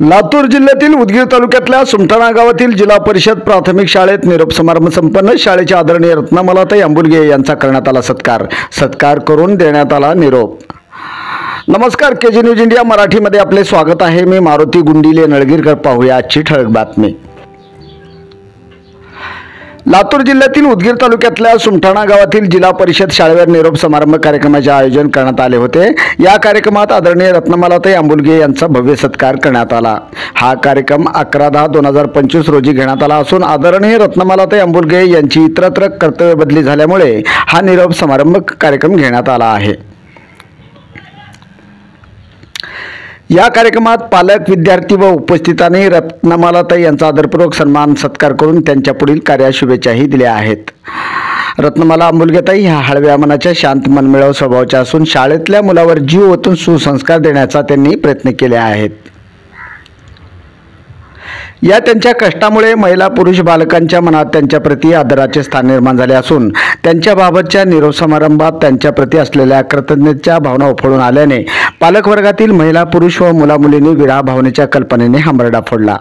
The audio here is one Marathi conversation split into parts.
लातूर जिल्ह्यातील उदगीर तालुक्यातल्या सुमठाणा गावातील जिल्हा परिषद प्राथमिक शाळेत निरोप समारंभ संपन्न। शाळेचे आदरणीय रत्नमालाताई अंबुलगे यांचा करण्यात आला सत्कार करून देण्यात आला निरोप। नमस्कार, केजी न्यूज इंडिया मराठीमध्ये आपले स्वागत आहे। मी मारुती गुंडिले नळगीरकर। पाहूया आजची ठळक बातमी। लातूर जिल्ह्यातील उदगीर तालुक्यातल्या सुमठाणा गावातील जिल्हा परिषद शाळेवर निरोप समारंभ कार्यक्रमाचे आयोजन करण्यात आले होते। या कार्यक्रमात आदरणीय रत्नमालाताई अंबुलगे यांचा भव्य सत्कार करण्यात आला। हा कार्यक्रम 11/10/2025 रोजी घेण्यात आला असून आदरणीय रत्नमालाताई अंबुलगे यांची इतरत्र कर्तव्य बदली झाल्यामुळे हा निरोप समारंभ कार्यक्रम घेण्यात आला आहे। या कार्यक्रमात पालक, विद्यार्थी व उपस्थितांनी रत्नमालाताई यांचा आदरपूर्वक सन्मान सत्कार करून त्यांच्या पुढील कार्यास शुभेच्छाही दिल्या आहेत। रत्नमाला अंबुलगेताई ह्या हळव्या मनाच्या, शांत मनमिळाऊ स्वभावाच्या असून शाळेतल्या मुलावर जीव ओतून सुसंस्कार देण्याचा त्यांनी प्रयत्न केले आहेत। या त्यांच्या कष्टामुळे महिला पुरुष बालकांच्या मनात त्यांच्या प्रति आदराचे स्थान निर्माण झाले असून त्यांच्याबाबतच्या निरोप समारंभात त्यांच्या प्रति असलेल्या कृतज्ञतेच्या भावना उफळून आल्याने पालकवर्गातील महिला पुरुष व मुलामुलींनी विरह भावनेच्या कल्पनेने हमरडा फोडला।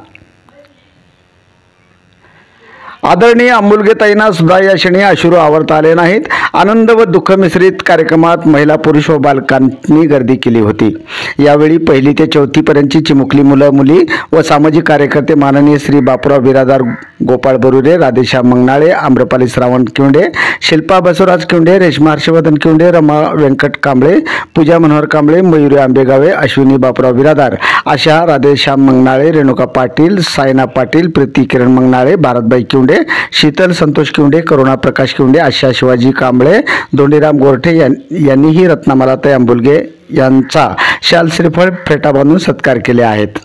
आदरणीय अंबुलगेताईंना सुद्धा या क्षणी अश्रू आवरता आले नाहीत। आनंद व दुःख मिश्रित कार्यक्रमात महिला पुरुष व बालकांनी गर्दी केली होती। यावेळी 1ली ते 4थी पर्यंतची चिमुकली मुलं मुली व सामाजिक कार्यकर्ते माननीय श्री बापूराव बिरादार, गोपाळ बरुरे, राधेश्याम मंगनाळे, आम्रपाली श्रावण किवंडे, शिल्पा बसवराज किवंडे, रेश्मा हर्षवर्धन किवंडे, रमा व्यंकट कांबळे, पूजा मनोहर कांबळे, मयुरी आंबेगावे, अश्विनी बापूराव बिरादार अशा राधेश्याम मंगनाळे, रेणुका पाटील, सायना पाटील, प्रीती किरण मंगनाळे, भारतबाई किवंडे, शीतल संतोष किवंडे, करुणा प्रकाश किवंडे अशा शिवाजी कांबळे, दोंडीराम गोरठे यांनीही रत्नमालाताई अंबुलगे यांचा शाल श्रीफळ फेटा बांधून सत्कार केले आहेत।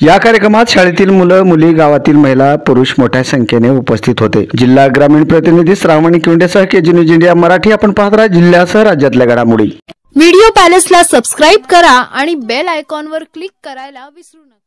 या कार्यक्रमात शाळेतील मुलं मुली, गावातील महिला पुरुष मोठ्या संख्येने उपस्थित होते। जिल्हा ग्रामीण प्रतिनिधी श्रावणी किवंडेसह केजी न्यूज इंडिया मराठी आपण पाहत राहा जिल्ह्यासह राज्यातल्या घडामोडी। व्हिडिओ पॅलेसला सबस्क्राइब करा आणि बेल आयकॉनवर क्लिक करायला विसरू नका।